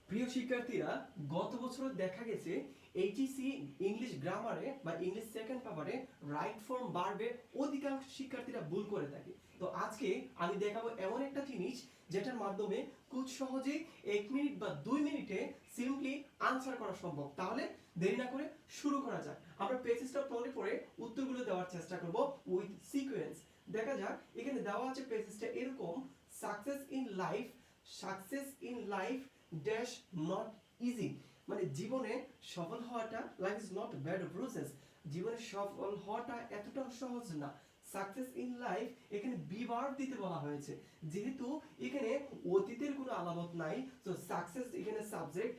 প্রিয় শিক্ষার্থীরা, গত বছর দেখা গেছে এইচএসসি ইংলিশ গ্রামারে বা ইংলিশ সেকেন্ড পেপারে রাইট ফর্ম বারবে অধিকাংশ শিক্ষার্থীরা ভুল করে থাকে। তো আজকে আমি দেখাবো এমন একটা জিনিস যেটার মাধ্যমে খুব সহজেই 1 মিনিট বা 2 মিনিটে সিম্পলি আনসার করা সম্ভব। তাহলে দেরি না করে শুরু করা যাক। আমরা পেজটা পড়ে পড়ে উত্তরগুলো দেওয়ার চেষ্টা করব উইথ সিকোয়েন্স। দেখা যাক, এখানে দেওয়া আছে পেজটা এরকম: success in life dash not easy. মানে জীবনে সফল হওয়াটা, life is not bad process, জীবনে সফল হওয়াটা এতটা সহজ না। সাকসেস ইন লাইফ এখানে বি ভার্ব দিতে বলা হয়েছে, যেহেতু এখানে অতীতের কোনো আলামত নাই। তো সাকসেস এখানে সাবজেক্ট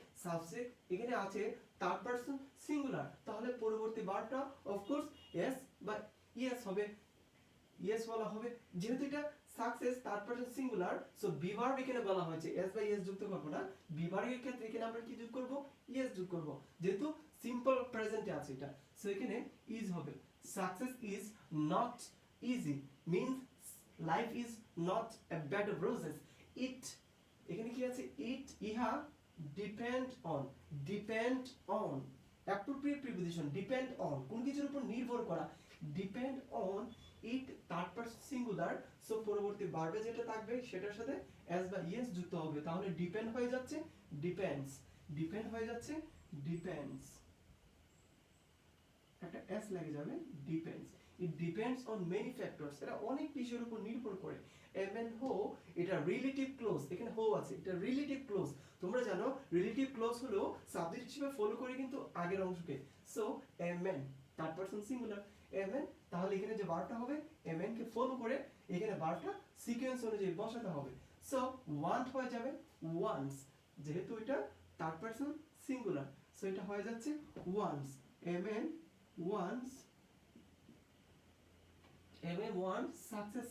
এখানে আছে থার্ড পারসন সিঙ্গুলার, তাহলে পরবর্তী ভার্বটা অফকোর্স এস বা ইয়েস হবে, ইয়েস বলা হবে। যেহেতু এটা success third person singular, so be verb এখানে বলা হয়েছে, এস বাই এস যুক্ত করব না। বি ভার্বের ক্ষেত্রে এখানে আমরা কি যোগ করব? ইয়েস যোগ করব, যেহেতু সিম্পল প্রেজেন্টে আছে এটা। সো এখানে ইজ হবে। Success is not easy means life is not a bad process. It এখানে কি আছে? ইহা depend on appropriate preposition. Depend on কোন কিছুর উপর নির্ভর করা, depend on it third person singular. So পরবর্তী ভার্বে যেটা থাকবে সেটার সাথে এস বা ইয়েস যুক্ত হবে, তাহলে ডিপেন্ড হয়ে যাচ্ছে ডিপেন্ডস, একটা এস লেগে যাবে, depends. It depends on many factors, এটা অনেক বিষয়ের উপর নির্ভর করে। এভেন হো এটা রিলেটিভ ক্লোজ, এখানে হো আছে, এটা রিলেটিভ ক্লোজ। তোমরা জানো রিলেটিভ ক্লোজ হলো সাবজেক্ট হিসেবে ফলো করে কিন্তু আগের অংশকে। So Yemen third person singular, Yemen, তাহলে এখানে যে ভার্বটা হবে এমেন কে ফলো করে এখানে ভার্বটা সিকোয়েন্স অনুযায়ী বসাতে হবে। সো ওয়ান্ট হয়ে যাবে ওয়ান্স, যেহেতু এটা থার্ড পারসন সিঙ্গুলার, সো এটা হয়ে যাচ্ছে wants. A man wants, a man want success.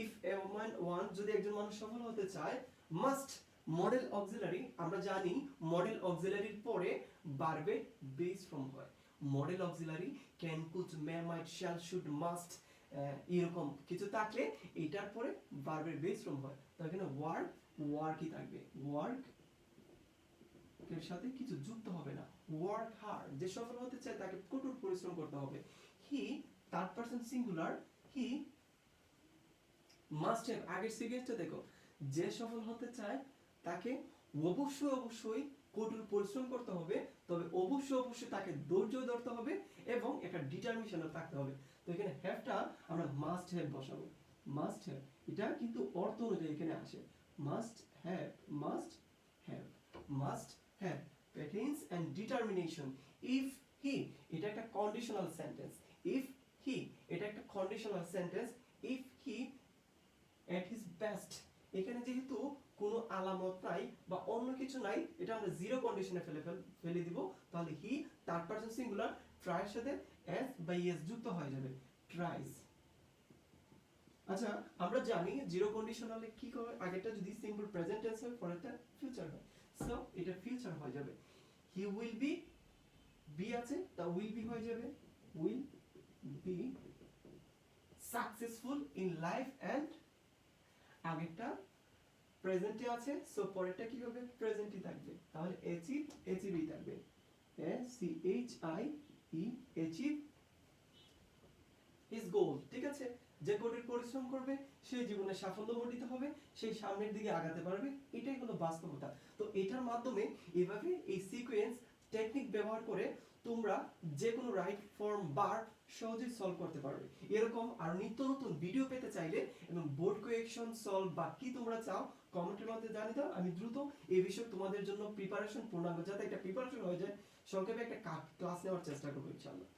If a man want, যদি একজন মানুষ সফল হতে চায়, মাস্ট মডেল অক্সিলারি, আমরা জানি মডেল অক্সিলারির পরে ভার্বে বেস ফর্ম হয়। Modal auxiliary can, could, may, might, shall, should, must এরকম কিছু থাকলে এটার পরে ভার্বের বেস ফর্ম হয়। তো এখানে ওয়ার্কই থাকবে, ওয়ার্ক এর সাথে কিছু যুক্ত হবে না। ওয়ার্ক হার্ড, যে সফল হতে চায় তাকে কঠোর পরিশ্রম করতে হবে। He third person singular, he must have, আগের সিকোয়েন্সটা দেখো, যে সফল হতে চায় তাকে অবশ্যই কঠোর পরিশ্রম করতে হবে, তবে অবশ্যই তাকে ধৈর্য ধরতে হবে এবং একটা ডিটারমিনেশনও থাকতে হবে। তো এখানে হ্যাভটা আমরা মাস্ট হ্যাভ বসাবো। মাস্ট হ্যাভ এটা কিন্তু অর্থ অনুযায়ী এখানে আসে। Must have patience and determination. if he এটা একটা কন্ডিশনাল সেন্টেন্স, if he এটা একটা conditional sentence. if he at his best, এখানে যেহেতু কোনো আলামত নাই বা অন্য কিছু নাই, এটা আমরা জিরো কন্ডিশনে ফেলে দিব, তাহলে he third person singular try এর সাথে এস বা ইএস যুক্ত হয়ে যাবে, ট্রাইস। আচ্ছা, আমরা জানি জিরো কন্ডিশনালে কি করে, আগেরটা যদি সিম্পল প্রেজেন্ট টেন্স হয়, পরেরটা ফিউচার হয়। সো এটা ফিউচার হয়ে যাবে। হি উইল বি, বি আছে, তা উইল বি হয়ে যাবে, will be successful in life and, আগেরটা প্রেজেন্টে আছে, সো পরেরটা কি হবে? প্রেজেন্টই থাকবে, তাহলে অ্যাচিভই থাকবে, অ্যাচিভ হিজ গোল। ঠিক আছে, যে কঠোর পরিশ্রম করবে সে জীবনে সাফল্য অর্জিত হবে, সেই সামনের দিকে আগাতে পারবে, এটাই হলো বাস্তবতা। তো এটার মাধ্যমে এভাবে এই সিকোয়েন্স টেকনিক ব্যবহার করে তোমরা যে কোনো রাইট ফর্ম বার সহজেই সলভ করতে পারবে। এরকম আর নিত্য নতুন ভিডিও পেতে চাইলে এবং বোর্ড কোয়েকশন সলভ বা কি তোমরা চাও কমেন্টের মধ্যে জানিয়ে দাও। আমি দ্রুত এই বিষয়ে তোমাদের জন্য প্রিপারেশন পূর্ণাঙ্গ, যাতে একটা প্রিপারেশন হয়ে যায়, সংক্ষেপে একটা ক্লাস নেওয়ার চেষ্টা করবো ইনশাআল্লাহ।